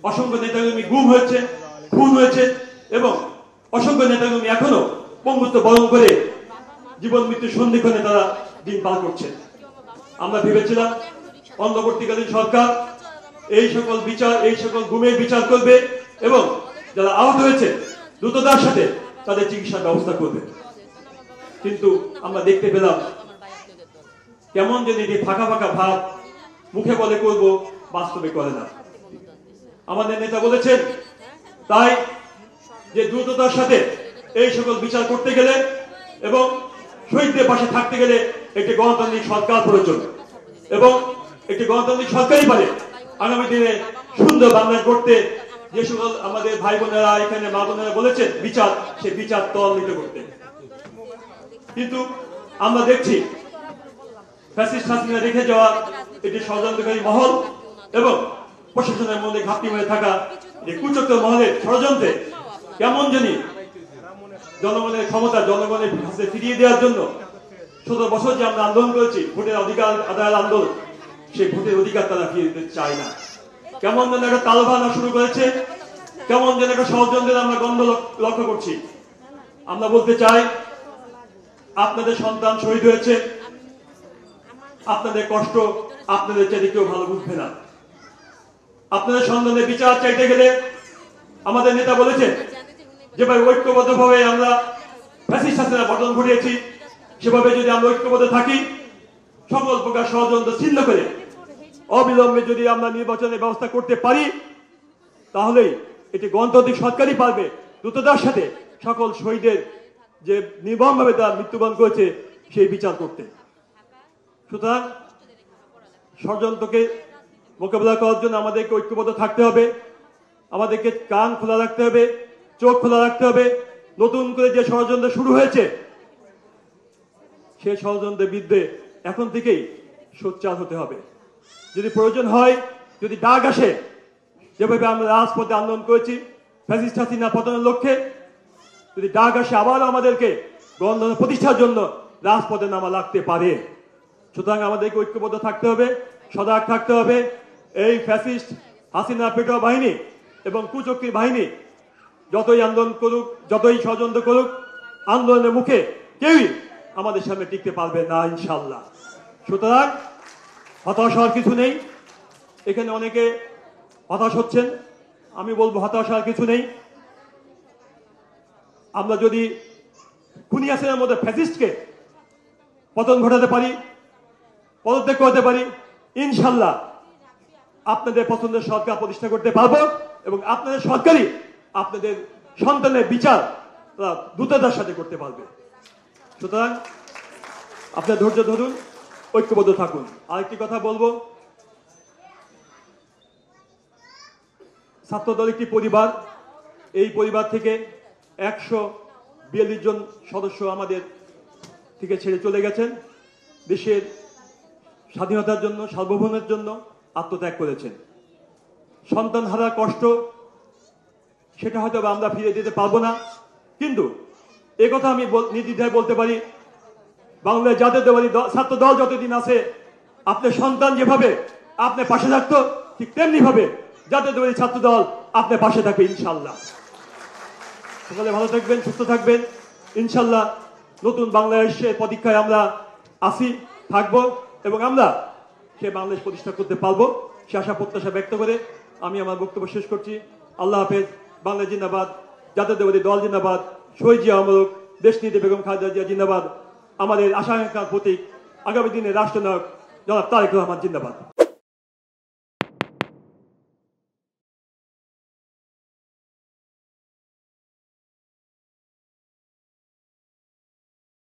অসংখ্য নেতাকর্মী গুম হয়েছে, খুন হয়েছে এবং অসংখ্য নেতাকর্মী এখনো পঙ্গুত্ব বরণ করে জীবন মৃত্যু সন্ধিক্ষণে তারা দিন পার করছে। আমরা ভেবেছিলাম অন্তর্বর্তীকালীন সরকার এই সকল বিচার, এই সকল গুমের বিচার করবে এবং যারা আহত হয়েছে দ্রুততার সাথে তাদের চিকিৎসার ব্যবস্থা করবে। কিন্তু আমরা দেখতে পেলাম কেমন যেন এটি ফাঁকা ফাঁকা ভাব, মুখে বলে করব, বাস্তবে করে না। আমাদের নেতা বলেছেন তাই যে দ্রুততার সাথে এই সকল বিচার করতে গেলে এবং শহীদদের পাশে থাকতে গেলে একটি গণতান্ত্রিক সরকার প্রয়োজন এবং একটি গণতান্ত্রিক সরকারই পারে আগামী দিনে সুন্দর বাংলাদেশ করতে। যে সকল আমাদের ভাই বোনেরা এখানে মা বোনেরা বলেছেন বিচার, সে বিচার ত্বরান্বিত করতে। কিন্তু আমরা দেখছি ফ্যাসিস্ট হাসিনা রেখে যাওয়া একটি ষড়যন্ত্রকারী মহল এবং প্রশাসনের মধ্যে ঘাপটি মেরে থাকা যে কুচক্র মহলের ষড়যন্ত্রে কেমন জানি জনগণের ক্ষমতা জনগণের কাছে ফিরিয়ে দেওয়ার জন্য ১৭ বছর যে আমরা আন্দোলন করেছি, ভোটের অধিকার আদায়ের আন্দোলন, সেই ভোটের অধিকার তারা ফিরিয়ে দিতে চায় না। কেমন যেন একটা তালবাহানা শুরু করেছে, কেমন যেন একটা ষড়যন্ত্রের আমরা গন্ধ লক্ষ্য করছি। আমরা বলতে চাই আপনাদের সন্তান শহীদ হয়েছে, আপনাদের কষ্ট আপনাদের চাইতে কেউ ভালো বুঝবে না। আপনাদের সন্তানের বিচার চাইতে গেলে আমাদের নেতা বলেছেন যেভাবে ঐক্যবদ্ধভাবে আমরা ফ্যাসিস্ট হাসিনার পতন ঘটিয়েছি, সেভাবে যদি আমরা ঐক্যবদ্ধ থাকি, সকল প্রকার ষড়যন্ত্র ছিন্ন করে অবিলম্বে যদি আমরা নির্বাচনের ব্যবস্থা করতে পারি, তাহলেই এটি গণতান্ত্রিক সরকারই পারবে দ্রুততার সাথে সকল শহীদের যে নির্মমভাবে তারা মৃত্যুবরণ করেছে সেই বিচার করতে। সুতরাং ষড়যন্ত্রকে মোকাবিলা করার জন্য আমাদেরকে ঐক্যবদ্ধ থাকতে হবে, আমাদেরকে কান খোলা রাখতে হবে, চোখ খোলা রাখতে হবে। নতুন করে যে ষড়যন্ত্র শুরু হয়েছে সেই ষড়যন্ত্রের বিরুদ্ধে এখন থেকেই সোচ্চার হতে হবে। যদি প্রয়োজন হয়, যদি ডাক আসে, যেভাবে আমরা রাজপথে আন্দোলন করেছি ফ্যাসিস্ট হাসিনা পতনের লক্ষ্যে, যদি ডাক আসে আবারও আমাদেরকে গণতন্ত্র প্রতিষ্ঠার জন্য রাজপথে নামা লাগতে পারে। সুতরাং আমাদেরকে ঐক্যবদ্ধ থাকতে হবে, সজাগ থাকতে হবে। এই ফ্যাসিস্ট হাসিনা পেটোয়া বাহিনী এবং কুচক্রী বাহিনী যতই আন্দোলন করুক, যতই ষড়যন্ত্র করুক, আন্দোলনের মুখে কেউই আমাদের সামনে টিকতে পারবে না ইনশাল্লাহ। সুতরাং হতাশ হওয়ার কিছু নেই। এখানে অনেকে হতাশ হচ্ছেন, আমি বলবো হতাশ হওয়ার কিছু নেই। আমরা যদি খুনি হাসিনার মধ্যে ফ্যাসিস্টকে পতন ঘটাতে পারি, পদত্যাগ করতে পারি, ইনশাল্লাহ আপনাদের পছন্দের সরকার প্রতিষ্ঠা করতে পারবো এবং আপনাদের সরকারই আপনাদের সন্তানের বিচার তারা দ্রুততার সাথে করতে পারবে। সুতরাং আপনার ধৈর্য ধরুন, ঐক্যবদ্ধ থাকুন। আরেকটি কথা বলবো, ছাত্রদল একটি পরিবার, এই পরিবার থেকে ১৪২ জন সদস্য আমাদের থেকে ছেড়ে চলে গেছেন, দেশের স্বাধীনতার জন্য, সার্বভৌমের জন্য আত্মত্যাগ করেছেন। সন্তান হারার কষ্ট সেটা হয়তো আমরা ফিরে দিতে পারবো না, কিন্তু একথা আমি নির্দ্বিধায় বলতে পারি, বাংলাদেশ জাতীয়তাবাদী ছাত্র দল যতদিন আছে আপনার সন্তান যেভাবে আপনার পাশে থাকতো, ঠিক তেমনি ভাবে জাতীয়তাবাদী ছাত্র দল আপনার পাশে থাকবে ইনশাল্লাহ। সকালে ভালো থাকবেন, সুস্থ থাকবেন ইনশাল্লাহ। নতুন বাংলাদেশের প্রতীক্ষায় আমরা আসি, থাকবো এবং আমরা সে বাংলাদেশ প্রতিষ্ঠা করতে পারবো, সে আশা প্রত্যাশা ব্যক্ত করে আমি আমার বক্তব্য শেষ করছি। আল্লাহ হাফেজ। বাংলাদেশ জিন্দাবাদ, জাতীয়তাবাদী দল জিন্দাবাদ, শহীদ জিয়া অমরক, দেশনীতি বেগম খালেদা জিয়া জিন্দাবাদ, আমাদের আশা আকাঙ্ক্ষার প্রতীক আগামী দিনের রাষ্ট্রনায়ক জনাব তারেক রহমান জিন্দাবাদ।